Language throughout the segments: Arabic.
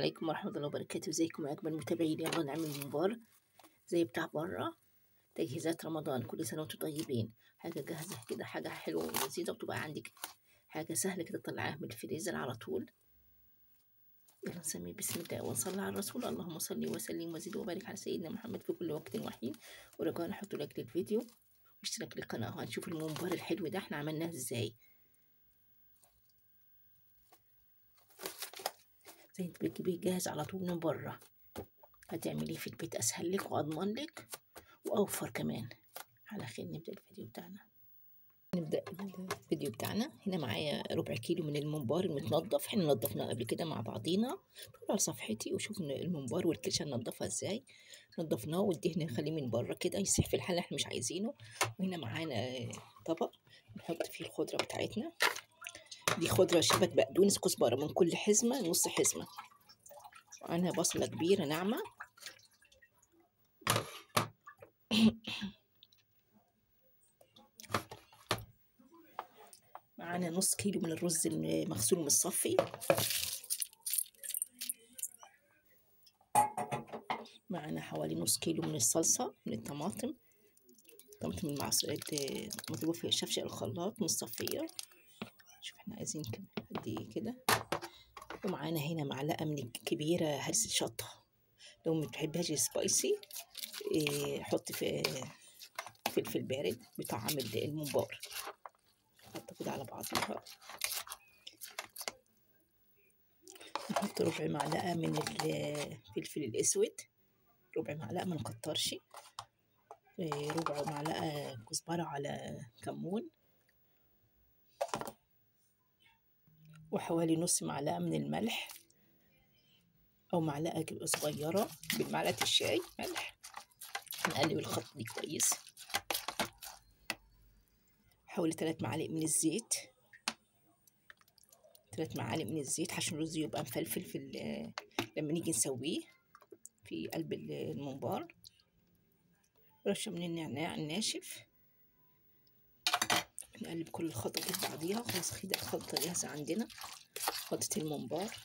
عليكم ورحمة الله وبركاته. ازيكم يا أجمل متابعين؟ يلا نعمل ممبار زي بتاع بره. تجهيزات رمضان، كل سنة وانتم طيبين. حاجة جاهزة كده، حاجة حلوة ولذيذة، وتبقى عندك حاجة سهلة كده تطلعيها من الفريزر على طول. يلا نسمي بسم الله ونصلي على الرسول. اللهم صل وسلم وزد وبارك على سيدنا محمد في كل وقت وحين. ورجاء نحط لايك للفيديو واشتراك للقناة، وهنشوف الممبار الحلو ده احنا عملناه ازاي. زي انت بتجيبيه جاهز على طول من بره، هتعمليه في البيت اسهل لك واضمن لك واوفر كمان. على خير نبدا الفيديو بتاعنا. هنا معايا ربع كيلو من الممبار المتنضف. احنا نضفناه قبل كده مع بعضينا، ادخلوا على صفحتي وشوفوا الممبار والكرشه ننضفها ازاي. نضفناه والدهن نخليه من بره كده يسيح في الحله، احنا مش عايزينه. وهنا معانا طبق نحط فيه الخضره بتاعتنا. دي خضره شبت بقدونس كزبره، من كل حزمه نص حزمه. وعندنا بصله كبيره ناعمه. معانا نص كيلو من الرز المغسول ومتصفي. معانا حوالي نص كيلو من الصلصة من الطماطم المعصرة مضروبة في شفشق الخلاط مصفية. شوف احنا عايزين قد ايه كده. ومعانا هنا معلقة من كبيرة هرسة شطة، لو ما بتحبهاش سبايسي حط في فلفل بارد بطعم الممبار. نحط كده على بعضها. نحط ربع معلقة من الفلفل الأسود، ربع معلقة ما نكترش، ربع معلقة كزبرة على كمون، وحوالي نص معلقة من الملح أو معلقة صغيرة بالمعلقة الشاي ملح. نقلب الخلطة دي كويس. حوالي 3 معالق من الزيت، 3 معالق من الزيت عشان الرز يبقى مفلفل لما نيجي نسويه في قلب الممبار. رشة من النعناع الناشف. نقلب كل الخلطة دي ببعضيها. خلاص كده الخلطة جاهزة عندنا، خلطة الممبار.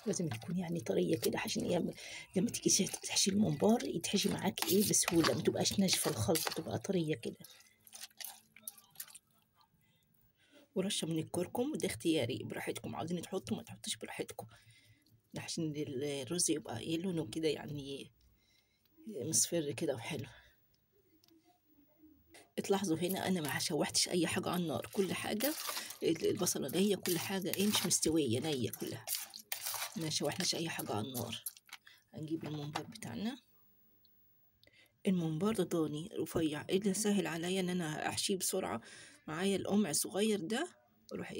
لازم تكون يعني طرية كده عشان لما تيجي تحشي الممبار يتحشي معاك بسهولة، ما تبقاش ناشفة الخلطة، تبقى طرية كده. ورشة من الكركم، وده اختياري براحتكم، عاوزين تحطوا ما تحطوش براحتكم، عشان الرز يبقى لونه كده يعني مصفر كده وحلو. تلاحظوا هنا انا ما شوحتش اي حاجة على النار، كل حاجة البصلة نية، كل حاجة مش مستوية نية كلها، ما شوحناش اي حاجة على النار. هنجيب الممبار بتاعنا. الممبار ده ضاني رفيع، اللي سهل عليا ان انا احشيه بسرعة. معايا القمع الصغير ده، اروح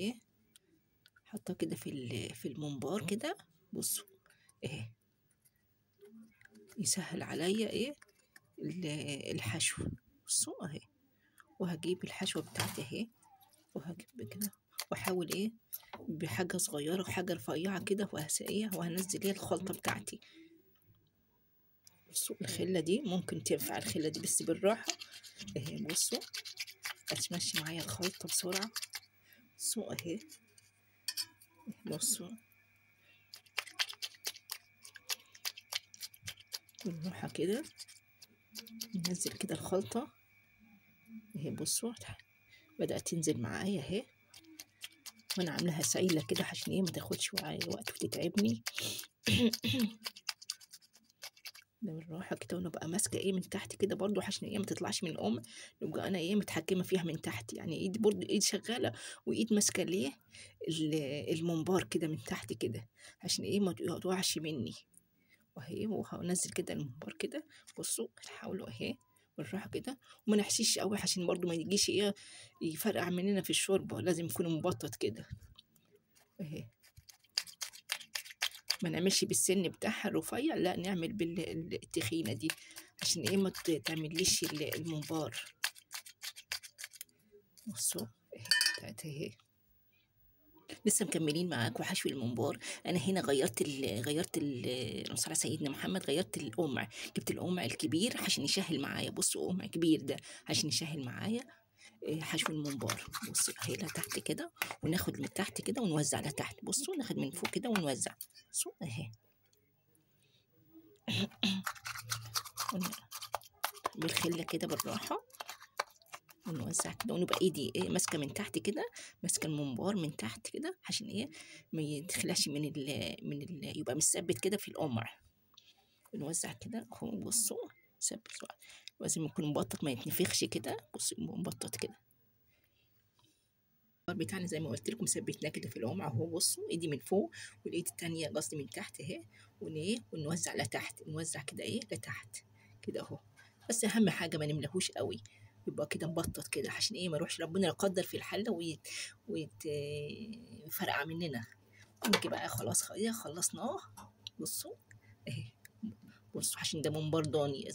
حاطه كده في الممبار كده. بصوا يسهل عليا الحشو. بصوا وهجيب الحشوة بتاعتي وهجيب كده، واحاول بحاجة صغيرة وحاجة رفيعة كده، وهنزل الخلطة بتاعتي. بصوا الخلة دي ممكن تنفع، الخلة دي بس بالراحة. بصوا هتمشي معايا الخلطة بسرعة. بصوا بصوا بالراحة كده، ننزل كده الخلطة. بصوا بدأت تنزل معايا وانا عاملاها سايلة كده عشان ما تاخدش معايا وقت وتتعبني. ده بالراحة كده، ونبقى ماسكة من تحت كده برضو عشان ما تطلعش من الأم. نبقى أنا متحكمة فيها من تحت، يعني إيد برضو إيد شغالة وإيد ماسكة الممبار كده من تحت كده، عشان ما تقعش مني. وهنزل كده الممبار كده. بصوا حاولوا بالراحة كده، وما نحشيش قوي عشان برضو ما يجيش يفرقع مننا في الشوربة، لازم يكون مبطط كده. ما نعملش بالسن بتاعها الرفيع، لا نعمل بالتخينة دي عشان ما تعمليش الممبار. بصوا بتاعت لسه مكملين معاكم حشو الممبار. انا هنا غيرت اللهم صل على سيدنا محمد، غيرت القمع، جبت القمع الكبير عشان يسهل معايا. بصوا قمع كبير ده عشان يسهل معايا. حشو الممبار. بصوا اهي لتحت كده، وناخد من تحت كده ونوزع لتحت. بصوا ناخد من فوق كده ونوزع. بصوا اهي بالخله كده بالراحه، ونوزع كده، ونبقى ايدي ماسكه من تحت كده، ماسكه الممبار من تحت كده، عشان ايه ما يتخلعش يبقى مثبت كده في القمع. ونوزع كده اهو. بصوا ثبت، لازم يكون مبطط ما يتنفخش كده. بصوا مبطط كده. الخضار بتاعنا زي ما قلت لكم ثبتناه كده في القمع اهو. بصوا ايدي من فوق والايد التانية قصدي من تحت اهي، ونوزع لتحت، نوزع كده لتحت كده اهو. بس اهم حاجه ما نملهوش قوي، يبقى كده مبطط كده، عشان ما يروحش ربنا يقدر في الحله ويفرقع مننا. نيجي بقى خلاص خلصناه. بصوا اهي. بصوا عشان ده ممبار ضاني،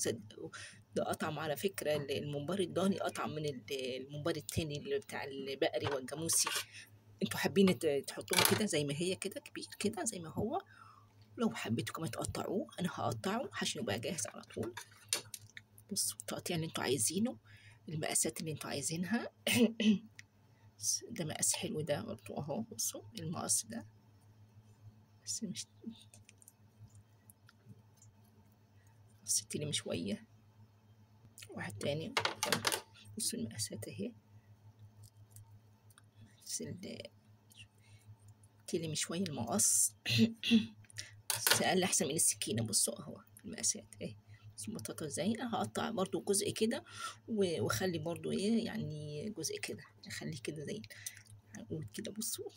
ده أطعم على فكرة. الممبار الضاني أطعم من الممبار التاني اللي بتاع البقري والجاموسي. انتوا حابين تحطوها كده زي ما هي كده كبير كده زي ما هو. لو حبيتوا كمان تقطعوه، انا هقطعه عشان يبقى جاهز على طول. بصوا التقطيع اللي انتوا عايزينه، المقاسات اللي انتوا عايزينها. ده مقاس حلو ده برضه اهو. بصوا المقص ده، بس مش ستلم شوية. واحد تاني. بصوا المقاسات اهي، بس تلم شوية المقص. بس أقل أحسن من السكينة. بصوا أهو المقاسات اهي. بصوا البطاطا ازاي. هقطع برضو جزء كده، واخلي برضو يعني جزء كده، اخليه كده زي العنقود كده. بصوا.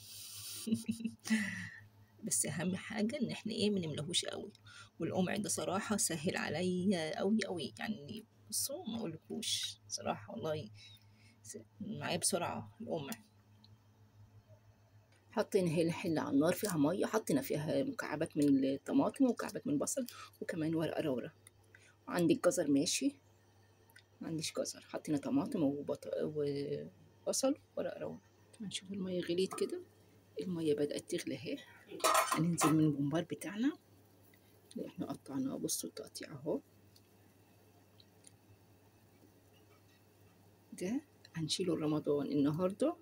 بس أهم حاجة إن احنا منملهوش قوي. والقمع ده صراحة سهل عليا قوي قوي يعني. بصوا ما اقولكوش صراحة والله، معايا بسرعة القمع. حطينا هي الحلة على النار، فيها مية، حطينا فيها مكعبات من الطماطم ومكعبات من البصل وكمان ورقة لورا. عندك جزر ماشي، ما عنديش جزر. حطينا طماطم وبصل ورق لورا. هنشوف المية غليت كده. المية بدأت تغلي اهي. هننزل من البومبار بتاعنا اللي احنا قطعناه. بصوا التقطيع اهو. ده هنشيله رمضان النهارده،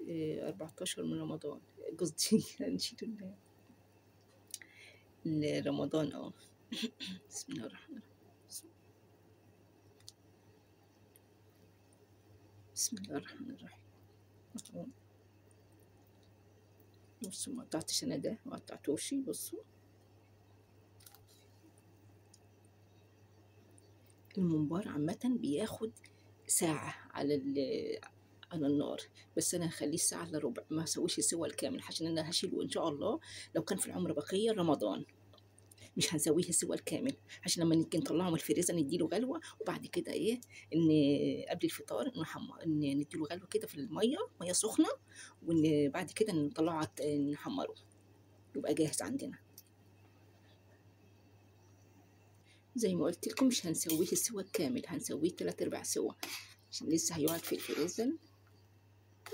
14 من رمضان قصدي. هنشيله رمضان اه. بسم الله الرحمن الرحيم. بسم الله الرحمن الرحيم. بصوا ما قطعتش انا ده، ما قطعتوش. بصوا الممبار عامة بياخد ساعة على النار، بس انا هخليه ساعة الا ربع، ما هسويش السوا الكامل عشان انا هشيله ان شاء الله. لو كان في العمر بقية رمضان مش هنسويه السوا الكامل، عشان لما نيجي نطلعه من الفريزر نديله غلوة، وبعد كده ان قبل الفطار ان نديله غلوة كده في المية، مية سخنة، وان بعد كده نطلعه نحمره يبقى جاهز عندنا. زي ما قلت لكم مش هنسويه السوا الكامل، هنسويه 3/4 سوا، عشان لسه هيقعد في الفريزر.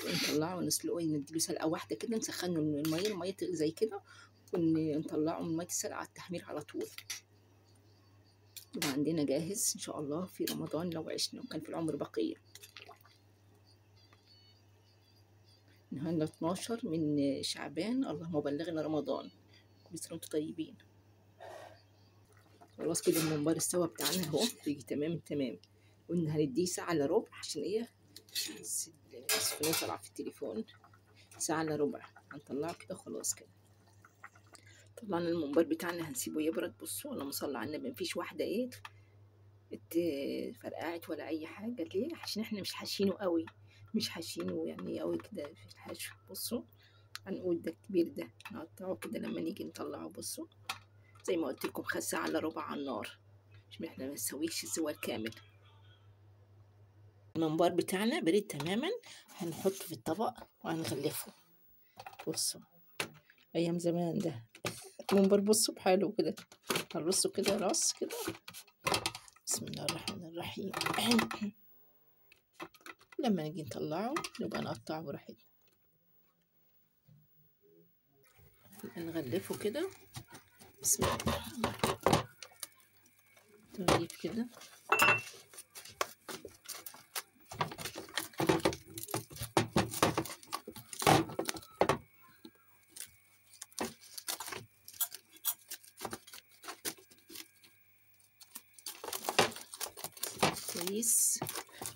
نطلعه ونسلقه، نديله سلقة واحدة كده، نسخنه من المية تغلي زي كده، ونطلعه من مية السلقة على التحمير على طول. يبقى عندنا جاهز إن شاء الله في رمضان لو عشنا وكان في العمر بقية. النهارده 12 من شعبان، اللهم بلغنا رمضان. كل سنة وانتم طيبين. خلاص كده الممبار السوا بتاعنا اهو، بيجي تمام التمام. قلنا هنديه ساعة الا ربع عشان السخونية طالعة في التليفون. ساعة الا ربع هنطلعه كده خلاص كده. طلعنا الممبار بتاعنا هنسيبه يبرد. بصوا اللهم صل على النبي، مفيش واحدة اتفرقعت ولا أي حاجة. ليه؟ عشان احنا مش حاشينه قوي، مش حاشينه يعني قوي كده في الحشو. بصوا هنقول ده الكبير ده نقطعه كده لما نيجي نطلعه. بصوا زي ما قلت لكم خد ساعة الا ربع على النار، عشان احنا ما نسويش السوا الكامل. الممبار بتاعنا بريد تماما، هنحطه في الطبق وهنغلفه. بصوا ايام زمان ده الممبار. بصوا بحاله كده، هنرصه كده راس كده. بسم الله الرحمن الرحيم. لما نيجي نطلعه نبقى نقطعه براحتنا، نغلفه كده. بسم الله الرحمن الرحيم. تغليف كده. كويس،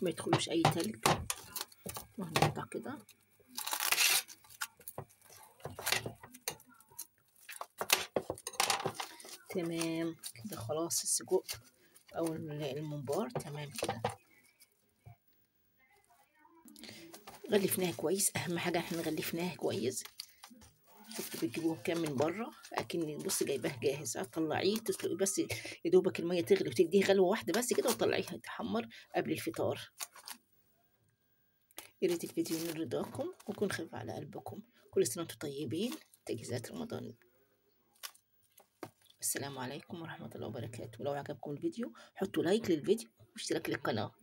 ما يدخلوش اي تلج. وهنقطع كده. تمام كده خلاص السجق او الممبار تمام كده. غلفناها كويس، اهم حاجه احنا غلفناها كويس. شفتوا بتجيبوه كام من بره، اكن بص جايباه جاهز. هتطلعيه تسلقيه بس يا دوبك الميه تغلي وتديه غلوه واحده بس كده، وتطلعيه يتحمر قبل الفطار. يا ريت الفيديو ينال رضاكم ويكون خفيف على قلبكم. كل سنه وانتم طيبين، تجهيزات رمضان. السلام عليكم ورحمه الله وبركاته. ولو عجبكم الفيديو حطوا لايك للفيديو واشتراك للقناه.